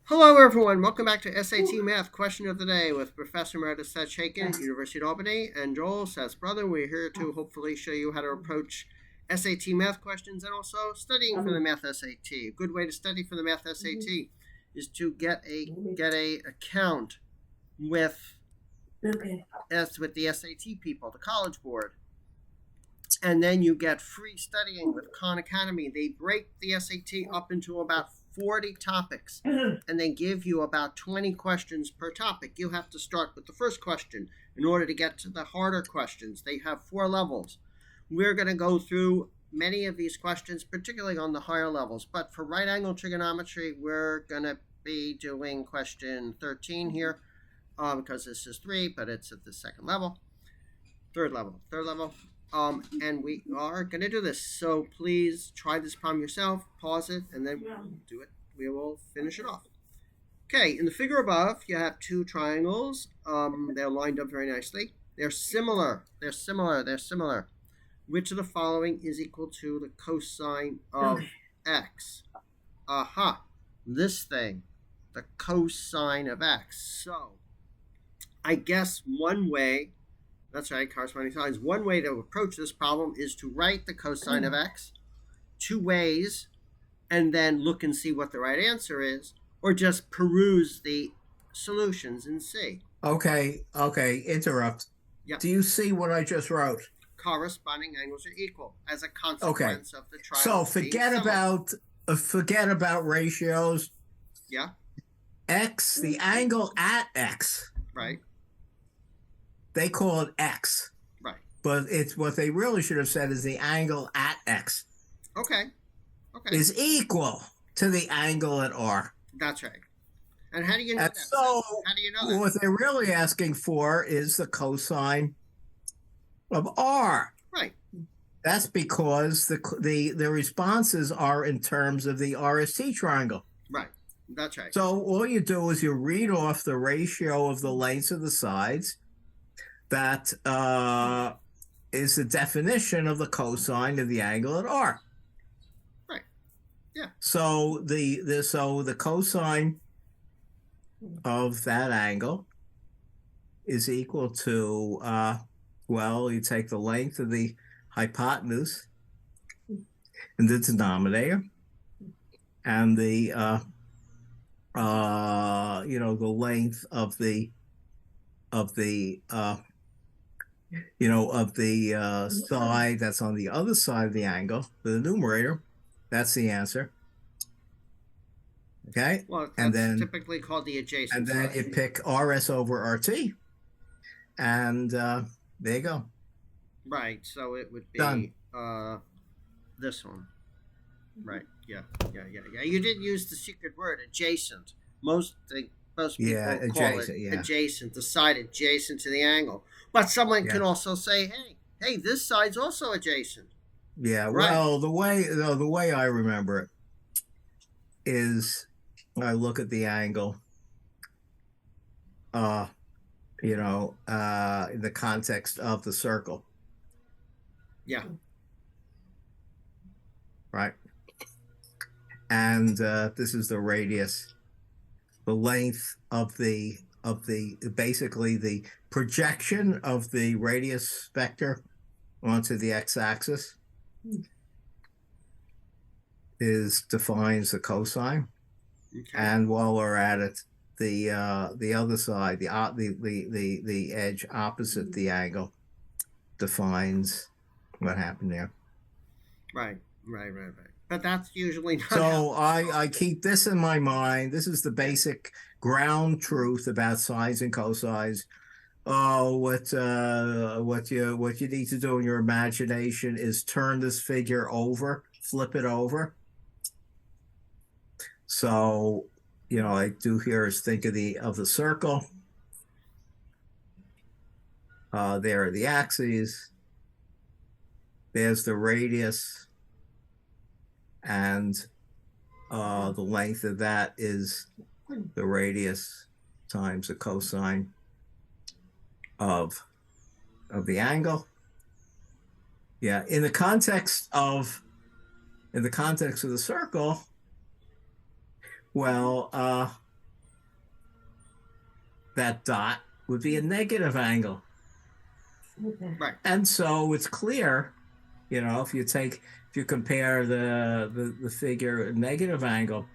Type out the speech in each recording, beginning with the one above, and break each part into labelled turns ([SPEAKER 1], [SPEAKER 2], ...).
[SPEAKER 1] Hello, everyone. Welcome back to SAT Math Question of the Day with Professor Brothers Chaiken, University of Albany, and Joel says, "Brother, we're here to hopefully show you how to approach SAT math questions and also studying for the math SAT. A good way to study for the math SAT is to get a account with with the SAT people, the College Board, and then you get free studying with Khan Academy. They break the SAT up into about 40 topics and they give you about 20 questions per topic. You have to start with the first question in order to get to the harder questions. They have 4 levels. We're going to go through many of these questions, particularly on the higher levels. But for right angle trigonometry, we're going to be doing question 13 here because this is 3, but it's at the second level. Third level. And we are going to do this. So please try this problem yourself, pause it, and then we'll do it. We will finish it off. Okay, in the figure above, you have 2 triangles. They're lined up very nicely. They're similar. Which of the following is equal to the cosine of x? Aha, this thing, the cosine of x. So, I guess one way, that's right, corresponding signs. One way to approach this problem is to write the cosine of x 2 ways and then look and see what the right answer is, or just peruse the solutions and see.
[SPEAKER 2] Okay, interrupt.
[SPEAKER 1] Yeah.
[SPEAKER 2] Do you see what I just wrote?
[SPEAKER 1] Corresponding angles are equal as a consequence of the triangle.
[SPEAKER 2] So forget about ratios.
[SPEAKER 1] Yeah.
[SPEAKER 2] X, the angle at x.
[SPEAKER 1] Right.
[SPEAKER 2] They call it x.
[SPEAKER 1] Right.
[SPEAKER 2] But it's what they really should have said is the angle at x.
[SPEAKER 1] Okay.
[SPEAKER 2] Is equal to the angle at r.
[SPEAKER 1] That's right. And how do you know that?
[SPEAKER 2] So
[SPEAKER 1] how do you know that?
[SPEAKER 2] What they're really asking for is the cosine of r.
[SPEAKER 1] Right.
[SPEAKER 2] That's because the responses are in terms of the RST triangle.
[SPEAKER 1] Right. That's right.
[SPEAKER 2] So all you do is you read off the ratio of the lengths of the sides. That is the definition of the cosine of the angle at r.
[SPEAKER 1] Right. Yeah.
[SPEAKER 2] So the cosine of that angle is equal to you take the length of the hypotenuse in the denominator and the the length of the side that's on the other side of the angle, the numerator. That's the answer. Okay.
[SPEAKER 1] Well, that's typically called the adjacent.
[SPEAKER 2] And then you pick RS over RT, and there you go.
[SPEAKER 1] Right. So it would be this one. Right. Yeah. You didn't use the secret word adjacent. Most people call it adjacent, the side adjacent to the angle. But someone can also say, hey, this side's also adjacent.
[SPEAKER 2] Yeah, right. Well, the way I remember it is I look at the angle, in the context of the circle.
[SPEAKER 1] Yeah.
[SPEAKER 2] Right. And this is the radius, the length of basically the projection of the radius vector onto the x-axis defines the cosine. Okay. And while we're at it, the other side, the edge opposite the angle defines what happened there.
[SPEAKER 1] Right. But that's usually not.
[SPEAKER 2] So I keep this in my mind. This is the basic ground truth about sines and cosines. Oh, what you need to do in your imagination is turn this figure over, flip it over. So, I do here is think of the circle. There are the axes. There's the radius. And the length of that is the radius times the cosine of the angle. Yeah, in the context of the circle, well, that dot would be a negative angle.
[SPEAKER 1] Right.
[SPEAKER 2] And so it's clear, if you compare the figure negative angle,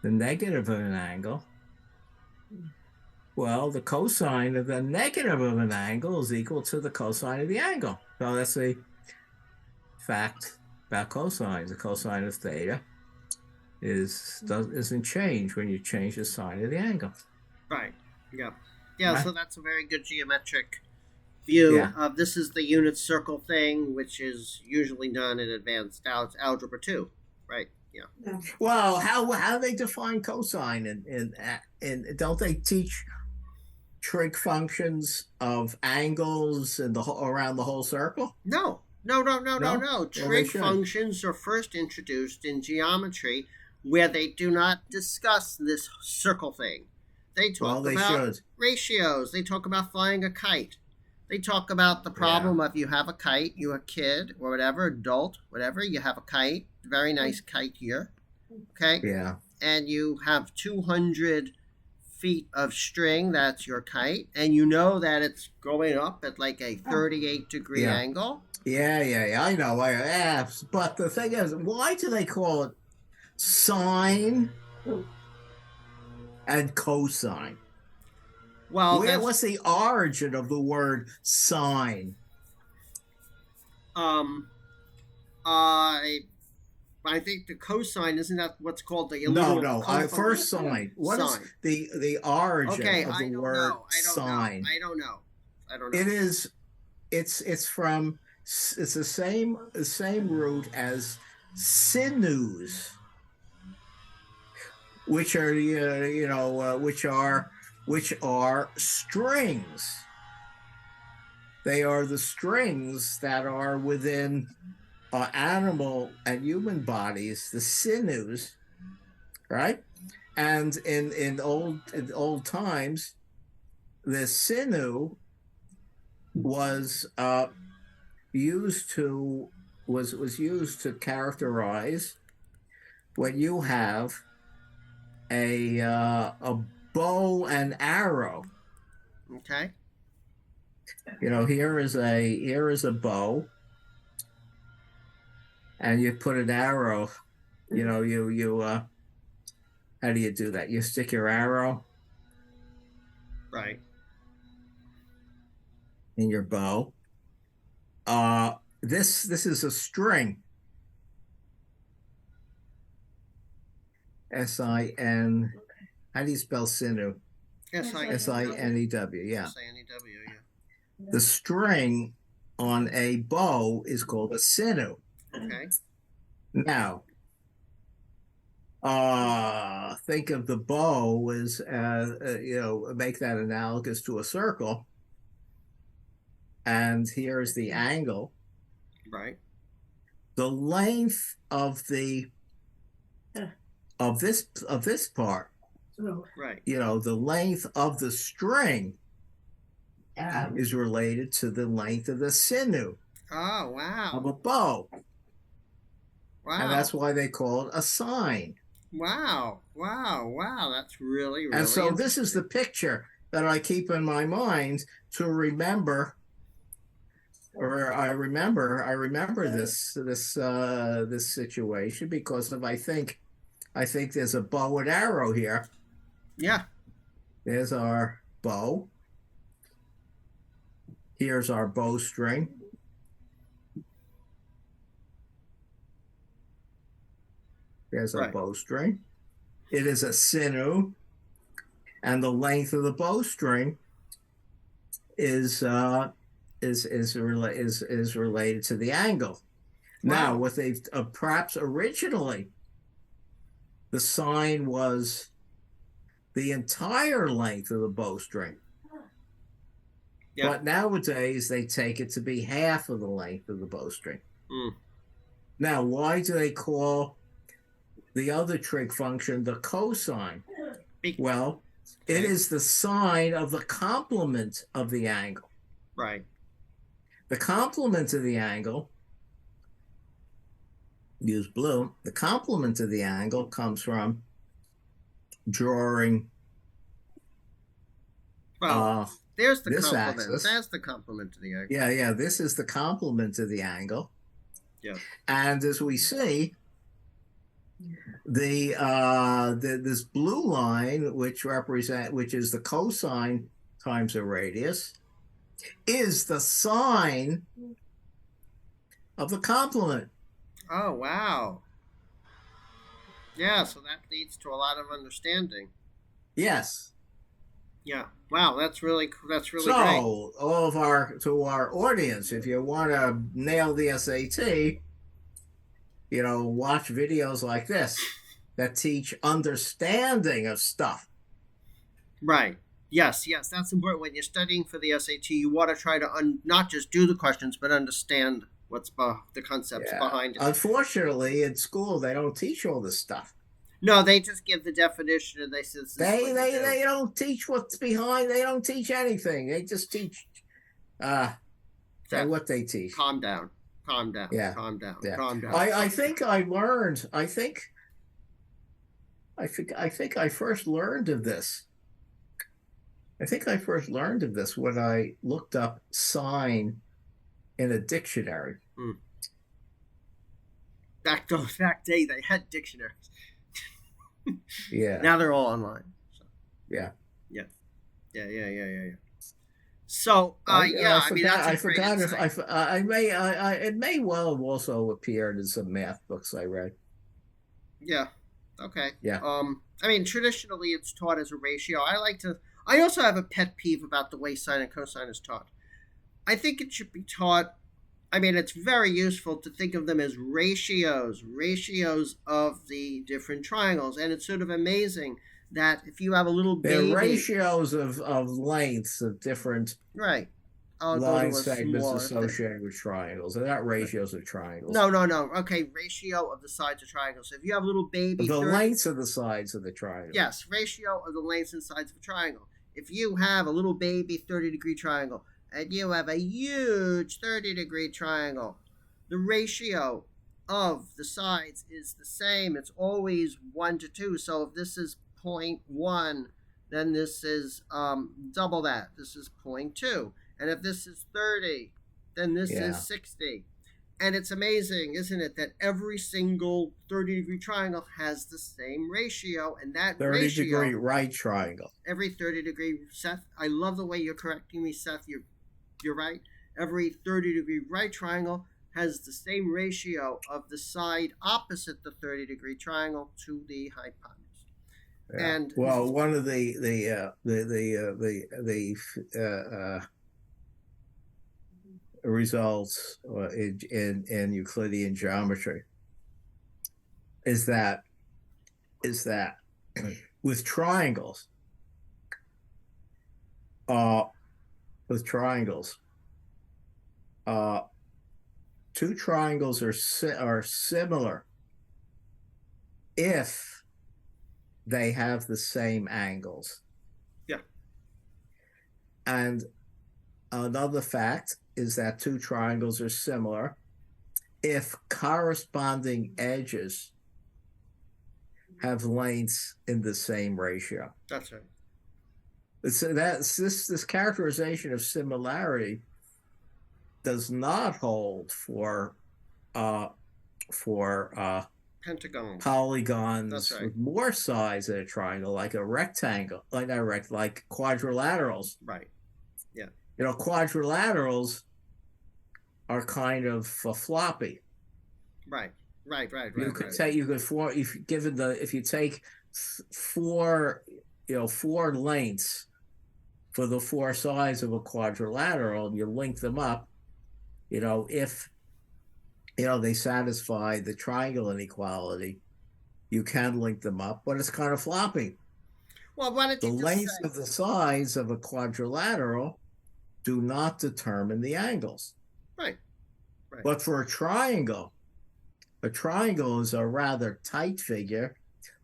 [SPEAKER 2] the negative of an angle, well, the cosine of the negative of an angle is equal to the cosine of the angle. So that's a fact about cosines. The cosine of theta isn't change when you change the sine of the angle.
[SPEAKER 1] Right. Yeah. Yeah.
[SPEAKER 2] Right?
[SPEAKER 1] So that's a very good geometric view
[SPEAKER 2] Yeah.
[SPEAKER 1] of this is the unit circle thing, which is usually done in advanced algebra 2. Right. Yeah.
[SPEAKER 2] Well, how do they define cosine and don't they teach trig functions of angles and around the whole circle?
[SPEAKER 1] No. No. No. No. No.
[SPEAKER 2] No?
[SPEAKER 1] No.
[SPEAKER 2] Well, they
[SPEAKER 1] Trig
[SPEAKER 2] should.
[SPEAKER 1] functions are first introduced in geometry, where they do not discuss this circle thing. They
[SPEAKER 2] Well,
[SPEAKER 1] talk
[SPEAKER 2] they
[SPEAKER 1] about
[SPEAKER 2] should.
[SPEAKER 1] ratios. They talk about flying a kite. They talk about the
[SPEAKER 2] Yeah.
[SPEAKER 1] problem of you have a kite, you're a kid or whatever, adult, whatever, you have a kite, very nice kite here, okay?
[SPEAKER 2] Yeah.
[SPEAKER 1] And you have 200 feet of string, that's your kite, and you know that it's going up at like a 38-degree
[SPEAKER 2] Yeah.
[SPEAKER 1] angle.
[SPEAKER 2] Yeah. I know. But the thing is, why do they call it sine and cosine?
[SPEAKER 1] Well,
[SPEAKER 2] What's the origin of the word sine?
[SPEAKER 1] um, I think the cosine isn't that what's called the
[SPEAKER 2] No. First sine. What is
[SPEAKER 1] sine?
[SPEAKER 2] the origin
[SPEAKER 1] Okay,
[SPEAKER 2] of
[SPEAKER 1] I
[SPEAKER 2] the
[SPEAKER 1] don't
[SPEAKER 2] word
[SPEAKER 1] know. I don't
[SPEAKER 2] sine?
[SPEAKER 1] know. I don't know. I don't know.
[SPEAKER 2] It is. It's the same root as sinews, which are which are strings. They are the strings that are within animal and human bodies, the sinews, right? And in old times, the sinew was used to characterize when you have a bow and arrow.
[SPEAKER 1] Okay.
[SPEAKER 2] Here is a bow, and you put an arrow. You how do you do that? You stick your arrow
[SPEAKER 1] Right.
[SPEAKER 2] in your bow. This is a string. S-I-N. How do you spell sinew? S-I-N-E-W. Yeah.
[SPEAKER 1] S-I-N-E-W, yeah.
[SPEAKER 2] The string on a bow is called a sinew.
[SPEAKER 1] Okay.
[SPEAKER 2] Now, think of the bow as make that analogous to a circle, and here's the angle.
[SPEAKER 1] Right.
[SPEAKER 2] The length of this part,
[SPEAKER 1] Right.
[SPEAKER 2] the length of the string is related to the length of the sinew
[SPEAKER 1] Oh, wow.
[SPEAKER 2] of a bow.
[SPEAKER 1] Wow.
[SPEAKER 2] And that's why they call it a sine.
[SPEAKER 1] Wow. That's really, really
[SPEAKER 2] And so this is the picture that I keep in my mind to remember, or I remember this situation because I think there's a bow and arrow here.
[SPEAKER 1] Yeah.
[SPEAKER 2] There's our bow. Here's our bowstring. There's our bowstring. It is a sinew, and the length of the bowstring is related to the angle.
[SPEAKER 1] Wow.
[SPEAKER 2] Now, what they've perhaps originally, the sine was the entire length of the bowstring. Yeah. But nowadays they take it to be half of the length of the bowstring.
[SPEAKER 1] Mm.
[SPEAKER 2] Now, why do they call the other trig function the cosine? Well, it is the sine of the complement of the angle.
[SPEAKER 1] Right.
[SPEAKER 2] The complement of the angle, use blue, the complement of the angle comes from drawing
[SPEAKER 1] Well,
[SPEAKER 2] Uh,
[SPEAKER 1] there's the
[SPEAKER 2] this
[SPEAKER 1] complement.
[SPEAKER 2] axis.
[SPEAKER 1] That's the complement to the angle.
[SPEAKER 2] Yeah, this is the complement to the angle.
[SPEAKER 1] Yes.
[SPEAKER 2] And as we see, this blue line, which is the cosine times the radius, is the sine of the complement.
[SPEAKER 1] Oh, wow. Yeah, so that leads to a lot of understanding.
[SPEAKER 2] Yes.
[SPEAKER 1] Yeah. Wow, that's really great.
[SPEAKER 2] So, to our audience, if you want to nail the SAT, watch videos like this that teach understanding of stuff.
[SPEAKER 1] Right. Yes, yes, that's important. When you're studying for the SAT, you want to try to not just do the questions, but understand the concepts
[SPEAKER 2] Yeah.
[SPEAKER 1] behind it.
[SPEAKER 2] Unfortunately, in school, they don't teach all this stuff.
[SPEAKER 1] No, they just give the definition and they say this is what you do.
[SPEAKER 2] They don't teach what's behind. They don't teach anything. They just teach. What they teach.
[SPEAKER 1] Calm down. Calm down.
[SPEAKER 2] Yeah.
[SPEAKER 1] Calm down.
[SPEAKER 2] Yeah.
[SPEAKER 1] Calm down.
[SPEAKER 2] I think I learned. I think I first learned of this. I think I first learned of this when I looked up sine in a dictionary.
[SPEAKER 1] Back day, they had dictionaries.
[SPEAKER 2] Yeah.
[SPEAKER 1] Now they're all online. So.
[SPEAKER 2] Yeah.
[SPEAKER 1] Yeah. Yeah. So, I mean, that's
[SPEAKER 2] I forgot if it may well have also appeared in some math books I read.
[SPEAKER 1] Yeah. Okay.
[SPEAKER 2] Yeah.
[SPEAKER 1] I mean, traditionally it's taught as a ratio. I also have a pet peeve about the way sine and cosine is taught. I think it should be taught. I mean, it's very useful to think of them as ratios of the different triangles, and it's sort of amazing that if you have a little baby,
[SPEAKER 2] they're ratios of lengths of different line segments associated with triangles. They're not ratios of triangles.
[SPEAKER 1] No. Okay, ratio of the sides of triangles. So if you have a little baby,
[SPEAKER 2] the lengths of the sides of the triangle.
[SPEAKER 1] Yes, ratio of the lengths and sides of a triangle. If you have a little baby 30-degree triangle and you have a huge 30-degree triangle, the ratio of the sides is the same. It's always 1 to 2. So if this is 0.1, then this is double that. This is 0.2. And if this is 30, then this is 60. And it's amazing, isn't it, that every single 30-degree triangle has the same ratio, and that
[SPEAKER 2] 30-degree right triangle.
[SPEAKER 1] Every 30-degree, Seth, I love the way you're correcting me, Seth. You're right. Every 30-degree right triangle has the same ratio of the side opposite the 30-degree triangle to the hypotenuse.
[SPEAKER 2] Yeah. And one of the results in Euclidean geometry is that with triangles, two triangles are similar if they have the same angles.
[SPEAKER 1] Yeah.
[SPEAKER 2] And another fact is that two triangles are similar if corresponding edges have lengths in the same ratio.
[SPEAKER 1] That's right.
[SPEAKER 2] So this characterization of similarity does not hold for
[SPEAKER 1] pentagons,
[SPEAKER 2] polygons with more sides than a triangle, like a rectangle, like quadrilaterals.
[SPEAKER 1] Right. Yeah.
[SPEAKER 2] Quadrilaterals are kind of floppy.
[SPEAKER 1] Right.
[SPEAKER 2] You could if you take four lengths for the four sides of a quadrilateral and you link them up, if they satisfy the triangle inequality, you can link them up, but it's kind of floppy.
[SPEAKER 1] Well, why don't you
[SPEAKER 2] the length of the sides of a quadrilateral do not determine the angles.
[SPEAKER 1] Right.
[SPEAKER 2] But for a triangle is a rather tight figure.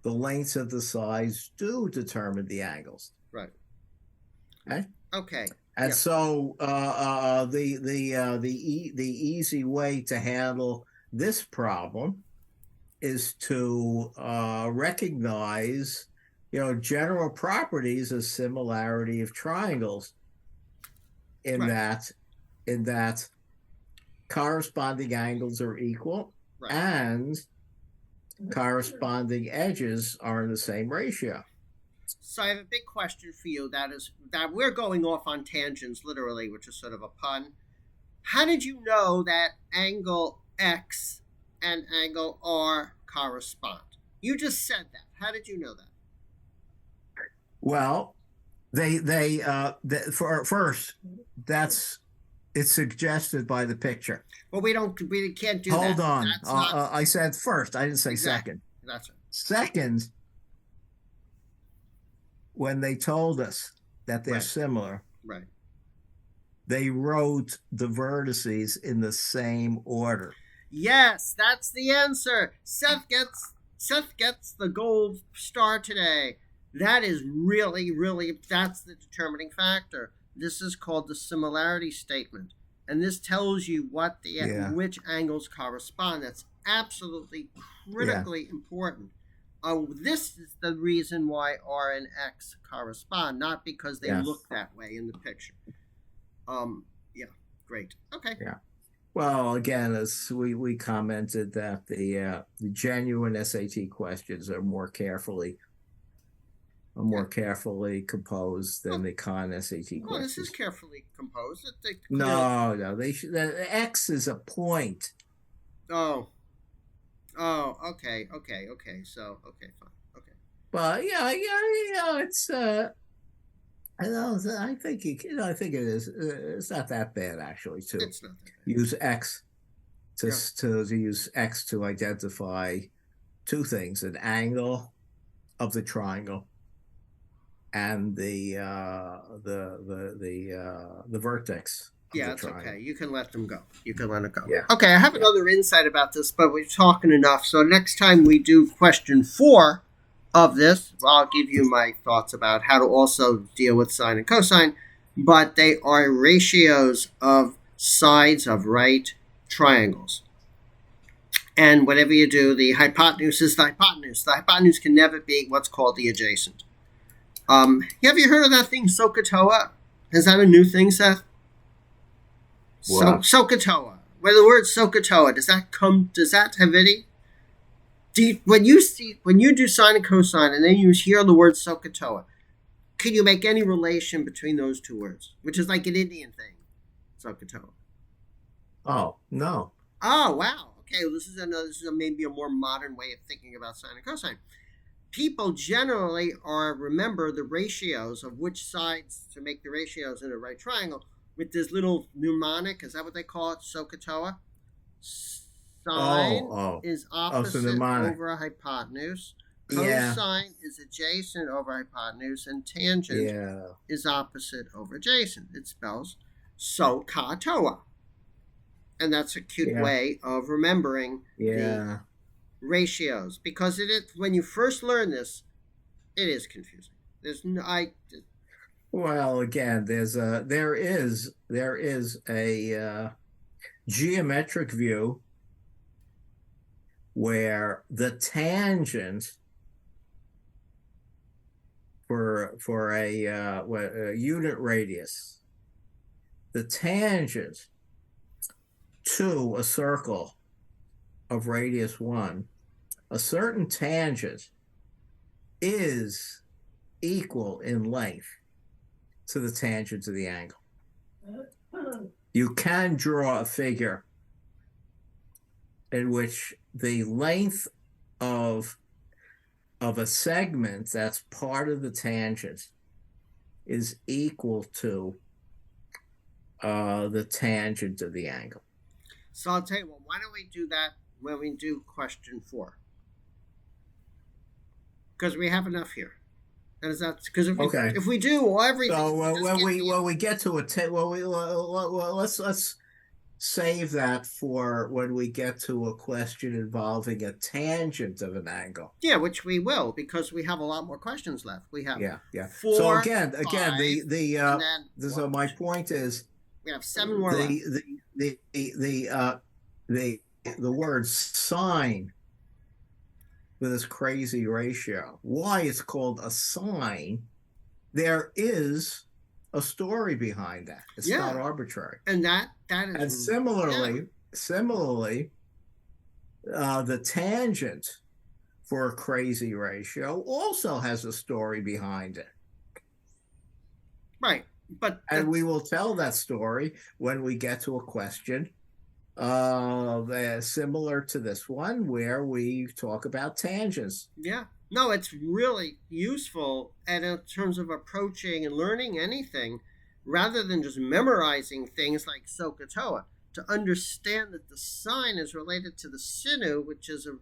[SPEAKER 2] The lengths of the sides do determine the angles.
[SPEAKER 1] Right.
[SPEAKER 2] Okay. And so the easy way to handle this problem is to recognize general properties of similarity of triangles in
[SPEAKER 1] Right.
[SPEAKER 2] that in that corresponding angles are equal
[SPEAKER 1] Right.
[SPEAKER 2] and corresponding edges are in the same ratio.
[SPEAKER 1] So I have a big question for you. That we're going off on tangents, literally, which is sort of a pun. How did you know that angle X and angle R correspond? You just said that. How did you know that?
[SPEAKER 2] Well, for first, that's it's suggested by the picture.
[SPEAKER 1] Well, we can't do
[SPEAKER 2] Hold
[SPEAKER 1] that.
[SPEAKER 2] on.
[SPEAKER 1] That's not
[SPEAKER 2] I said first. I didn't say
[SPEAKER 1] exactly.
[SPEAKER 2] second.
[SPEAKER 1] That's right.
[SPEAKER 2] Second, when they told us that they're
[SPEAKER 1] Right.
[SPEAKER 2] similar,
[SPEAKER 1] Right.
[SPEAKER 2] they wrote the vertices in the same order.
[SPEAKER 1] Yes, that's the answer. Seth gets the gold star today. That is really that's the determining factor. This is called the similarity statement, and this tells you
[SPEAKER 2] Yeah.
[SPEAKER 1] which angles correspond. That's absolutely
[SPEAKER 2] Yeah.
[SPEAKER 1] critically important. This is the reason why R and X correspond, not because they
[SPEAKER 2] Yeah.
[SPEAKER 1] look that way in the picture. Yeah, great. Okay.
[SPEAKER 2] Yeah. Well, again, as we commented that the genuine SAT questions are
[SPEAKER 1] Yeah.
[SPEAKER 2] more carefully composed than
[SPEAKER 1] Well,
[SPEAKER 2] the con SAT
[SPEAKER 1] well, this is
[SPEAKER 2] questions.
[SPEAKER 1] carefully composed.
[SPEAKER 2] No, they should. The X is a point.
[SPEAKER 1] Oh, okay. So, okay, fine. Okay.
[SPEAKER 2] But it's I think I think it is. It's not that bad actually to
[SPEAKER 1] It's not that bad.
[SPEAKER 2] use X
[SPEAKER 1] Yeah.
[SPEAKER 2] to use X to identify two things: an angle of the triangle and the vertex of
[SPEAKER 1] Yeah,
[SPEAKER 2] the
[SPEAKER 1] it's
[SPEAKER 2] triangle.
[SPEAKER 1] okay. You can let them go. You can let it go.
[SPEAKER 2] Yeah.
[SPEAKER 1] Okay, I have
[SPEAKER 2] Yeah.
[SPEAKER 1] another insight about this, but we're talking enough. So next time we do question 4 of this, I'll give you my thoughts about how to also deal with sine and cosine. But they are ratios of sides of right triangles. And whatever you do, the hypotenuse is the hypotenuse. The hypotenuse can never be what's called the adjacent. Have you heard of that thing, SOHCAHTOA? Is that a new thing, Seth?
[SPEAKER 2] What?
[SPEAKER 1] SOHCAHTOA. Where the word SOHCAHTOA, does that have any? When you do sine and cosine and then you hear the word SOHCAHTOA, can you make any relation between those two words? Which is like an Indian thing, SOHCAHTOA.
[SPEAKER 2] Oh no.
[SPEAKER 1] Oh, wow. Okay, well, this is maybe a more modern way of thinking about sine and cosine. People generally remember the ratios of which sides to make the ratios in a right triangle with this little mnemonic. Is that what they call it? SOHCAHTOA. Sine is
[SPEAKER 2] So
[SPEAKER 1] opposite
[SPEAKER 2] mnemonic.
[SPEAKER 1] over a hypotenuse.
[SPEAKER 2] Yeah.
[SPEAKER 1] Cosine is adjacent over hypotenuse, and tangent
[SPEAKER 2] Yeah.
[SPEAKER 1] is opposite over adjacent. It spells SOHCAHTOA. And that's a cute
[SPEAKER 2] Yeah.
[SPEAKER 1] way of remembering
[SPEAKER 2] Yeah.
[SPEAKER 1] the ratios, because when you first learn this, it is confusing. There's no,
[SPEAKER 2] Well, again, there is a geometric view where the tangent for a unit radius, the tangent to a circle of radius 1, a certain tangent is equal in length to the tangent of the angle. You can draw a figure in which the length of a segment that's part of the tangent is equal to the tangent of the angle.
[SPEAKER 1] So I'll tell you what. Why don't we do that when we do question 4? Because we have enough here. And is that because if we do everything?
[SPEAKER 2] So when we get to let's save that for when we get to a question involving a tangent of an angle.
[SPEAKER 1] Yeah, which we will, because we have a lot more questions left. We have 4.
[SPEAKER 2] So again,
[SPEAKER 1] 5,
[SPEAKER 2] so my point is
[SPEAKER 1] we have 7 more left.
[SPEAKER 2] The word sine with this crazy ratio. Why it's called a sine, there is a story behind that. It's not
[SPEAKER 1] Yeah,
[SPEAKER 2] arbitrary.
[SPEAKER 1] and that
[SPEAKER 2] And
[SPEAKER 1] is yeah,
[SPEAKER 2] similarly, the tangent for a crazy ratio also has a story behind it.
[SPEAKER 1] right. But
[SPEAKER 2] And we will tell that story when we get to a question similar to this one, where we talk about tangents.
[SPEAKER 1] yeah, no, it's really useful and in terms of approaching and learning anything, rather than just memorizing things like SOHCAHTOA. To understand that the sine is related to the sinew, which is a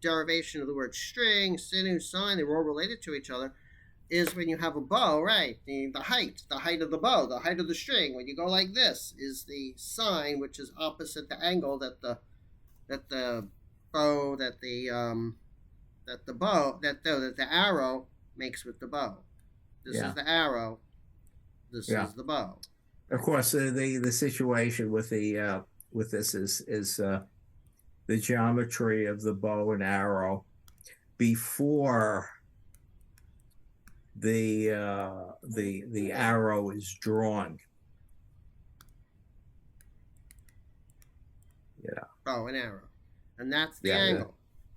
[SPEAKER 1] derivation of the word string, sinew, sine. They're all related to each other. Is when you have a bow, right? The height of the bow, the height of the string. When you go like this, is the sine, which is opposite the angle that the bow that the arrow makes with the bow. This is
[SPEAKER 2] Yeah,
[SPEAKER 1] the arrow. This
[SPEAKER 2] yeah.
[SPEAKER 1] is the bow.
[SPEAKER 2] Of course, the situation with the with this is the geometry of the bow and arrow before the arrow is drawn. Yeah,
[SPEAKER 1] Bow and arrow, and that's the
[SPEAKER 2] yeah,
[SPEAKER 1] angle.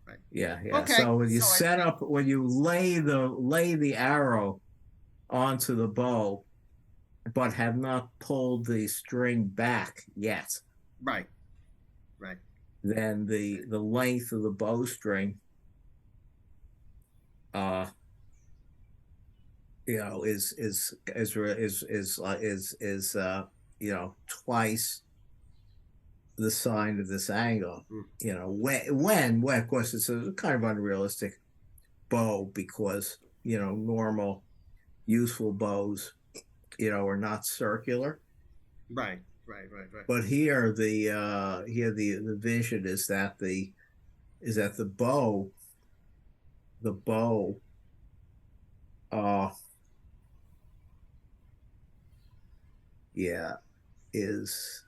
[SPEAKER 1] Right.
[SPEAKER 2] yeah.
[SPEAKER 1] Okay.
[SPEAKER 2] So when you
[SPEAKER 1] So I
[SPEAKER 2] set
[SPEAKER 1] think
[SPEAKER 2] up, when you lay the arrow onto the bow, but have not pulled the string back yet,
[SPEAKER 1] right, right.
[SPEAKER 2] then the length of the bowstring, uh, is twice the sine of this angle.
[SPEAKER 1] Mm.
[SPEAKER 2] When of course it's a kind of unrealistic bow, because normal useful bows are not circular.
[SPEAKER 1] Right, right, right, right.
[SPEAKER 2] But here the vision is that the bow uh yeah is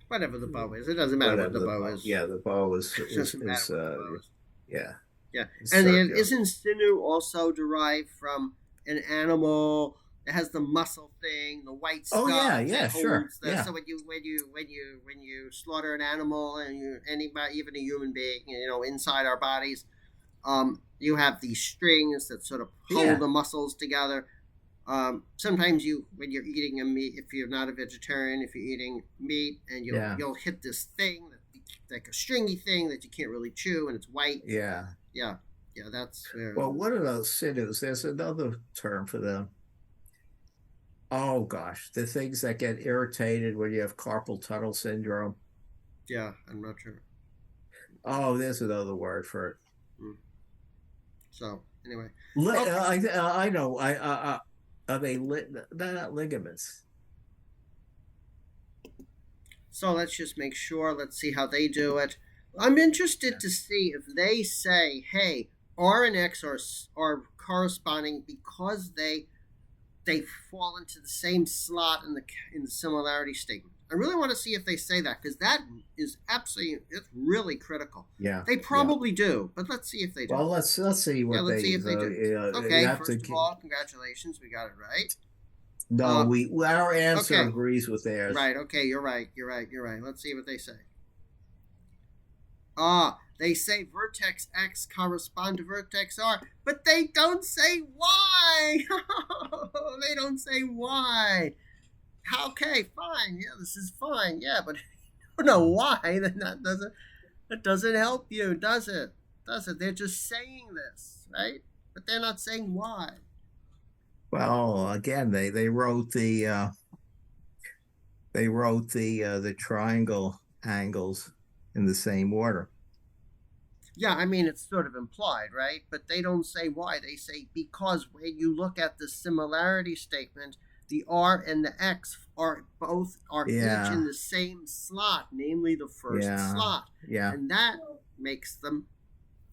[SPEAKER 1] Whatever the bow is, it doesn't matter what
[SPEAKER 2] whatever
[SPEAKER 1] the
[SPEAKER 2] the
[SPEAKER 1] bow
[SPEAKER 2] bow,
[SPEAKER 1] is.
[SPEAKER 2] yeah, the bow is
[SPEAKER 1] It
[SPEAKER 2] is
[SPEAKER 1] doesn't matter
[SPEAKER 2] is
[SPEAKER 1] what the bow is.
[SPEAKER 2] yeah,
[SPEAKER 1] Yeah,
[SPEAKER 2] is
[SPEAKER 1] and then
[SPEAKER 2] circular.
[SPEAKER 1] isn't sinew also derived from an animal that has the muscle thing, the white
[SPEAKER 2] Oh
[SPEAKER 1] stuff
[SPEAKER 2] yeah, yeah,
[SPEAKER 1] that
[SPEAKER 2] sure,
[SPEAKER 1] holds the?
[SPEAKER 2] yeah,
[SPEAKER 1] So when you slaughter an animal, and anybody, even a human being, inside our bodies, you have these strings that sort of hold
[SPEAKER 2] yeah,
[SPEAKER 1] the muscles together. Sometimes when you're eating a meat, if you're not a vegetarian, if you're eating meat, and you'll
[SPEAKER 2] yeah,
[SPEAKER 1] you'll hit this thing like a stringy thing that you can't really chew, and it's white.
[SPEAKER 2] yeah.
[SPEAKER 1] Yeah, yeah, that's where.
[SPEAKER 2] Well, what are those sinews? There's another term for them. Oh gosh, the things that get irritated when you have carpal tunnel syndrome.
[SPEAKER 1] Yeah, I'm not sure.
[SPEAKER 2] Oh, there's another word for it.
[SPEAKER 1] Mm. So anyway,
[SPEAKER 2] Li-
[SPEAKER 1] okay.
[SPEAKER 2] I know. Are they they're not ligaments?
[SPEAKER 1] So let's just make sure. Let's see how they do it. I'm interested
[SPEAKER 2] Yeah.
[SPEAKER 1] to see if they say, "Hey, R and X are corresponding because they fall into the same slot in the similarity statement." I really want to see if they say that, because that is absolutely, it's really critical.
[SPEAKER 2] Yeah,
[SPEAKER 1] They
[SPEAKER 2] yeah.
[SPEAKER 1] probably do, but let's see if they do.
[SPEAKER 2] Well, let's see
[SPEAKER 1] Yeah,
[SPEAKER 2] what
[SPEAKER 1] let's
[SPEAKER 2] they
[SPEAKER 1] see if they do.
[SPEAKER 2] you
[SPEAKER 1] Okay,
[SPEAKER 2] have to.
[SPEAKER 1] first of all, congratulations, we got it right.
[SPEAKER 2] No,
[SPEAKER 1] Uh,
[SPEAKER 2] our answer
[SPEAKER 1] okay,
[SPEAKER 2] agrees with theirs.
[SPEAKER 1] right. Okay, you're right. You're right. You're right. Let's see what they say. They say vertex X correspond to vertex R, but they don't say why. They don't say why. Okay, fine. Yeah, this is fine. Yeah, but you don't know why. Then that doesn't help you, does it? Does it? They're just saying this, right? But they're not saying why.
[SPEAKER 2] Well, again, they wrote the triangle angles in the same order.
[SPEAKER 1] Yeah, I mean, it's sort of implied, right? But they don't say why. They say because when you look at the similarity statement, the R and the X are each in
[SPEAKER 2] Yeah,
[SPEAKER 1] the same slot, namely the first
[SPEAKER 2] yeah,
[SPEAKER 1] slot,
[SPEAKER 2] yeah,
[SPEAKER 1] and that makes them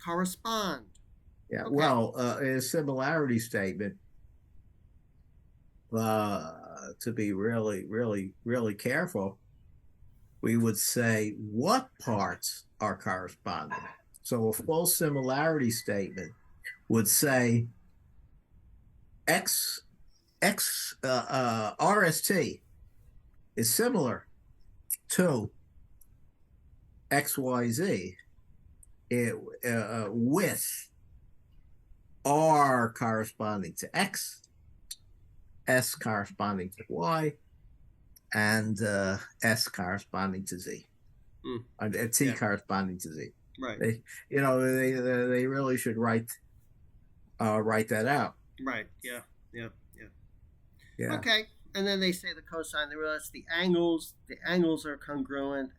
[SPEAKER 1] correspond.
[SPEAKER 2] yeah.
[SPEAKER 1] Okay.
[SPEAKER 2] Well, a similarity statement, to be really, really, really careful, we would say what parts are corresponding. So a false similarity statement would say RST is similar to XYZ with R corresponding to X, S corresponding to Y, and S corresponding to Z, and T corresponding to Z.
[SPEAKER 1] Right.
[SPEAKER 2] They really should write that out.
[SPEAKER 1] Right. Yeah. Okay. And then they say the cosine. They realize the angles are congruent.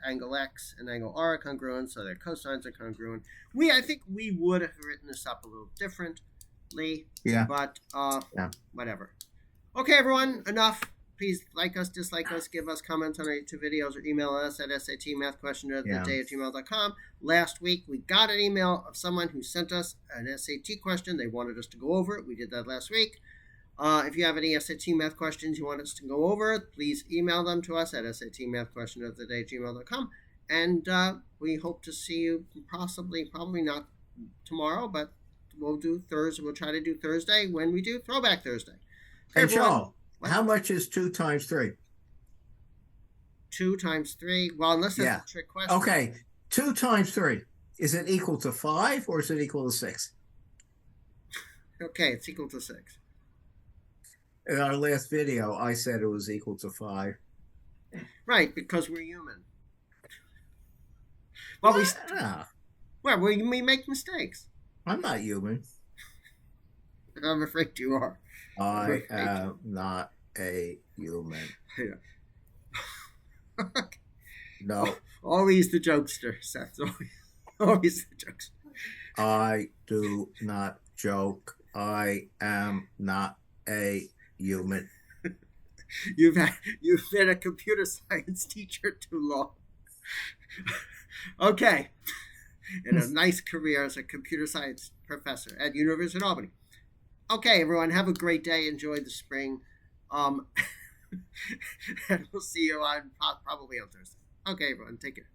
[SPEAKER 1] Angle X and angle R are congruent, so their cosines are congruent. I think we would have written this up a little differently.
[SPEAKER 2] Yeah.
[SPEAKER 1] But whatever. Okay, everyone. Enough. Please like us, dislike us, give us comments on our YouTube videos, or email us at satmathquestionoftheday@gmail.com. Last week, we got an email of someone who sent us an SAT question. They wanted us to go over it. We did that last week. If you have any SAT math questions you want us to go over, please email them to us at satmathquestionoftheday@gmail.com. And we hope to see you probably not tomorrow, but we'll do Thursday. We'll try to do Thursday when we do Throwback Thursday.
[SPEAKER 2] Hey, Joel, how much is 2 times 3?
[SPEAKER 1] 2 times 3? Well, unless that's a trick question.
[SPEAKER 2] Okay, 2 times 3. Is it equal to 5 or is it equal to 6?
[SPEAKER 1] Okay, it's equal to 6.
[SPEAKER 2] In our last video, I said it was equal to 5.
[SPEAKER 1] Right, because we're human. Well, we make mistakes.
[SPEAKER 2] I'm not human.
[SPEAKER 1] I'm afraid you are.
[SPEAKER 2] I am not a human.
[SPEAKER 1] Yeah.
[SPEAKER 2] No.
[SPEAKER 1] Always the jokester, Seth. Always the jokester.
[SPEAKER 2] I do not joke. I am not a human.
[SPEAKER 1] You've been a computer science teacher too long. Okay. And a nice career as a computer science professor at University of Albany. Okay, everyone, have a great day. Enjoy the spring. And we'll see you probably on Thursday. Okay, everyone, take care.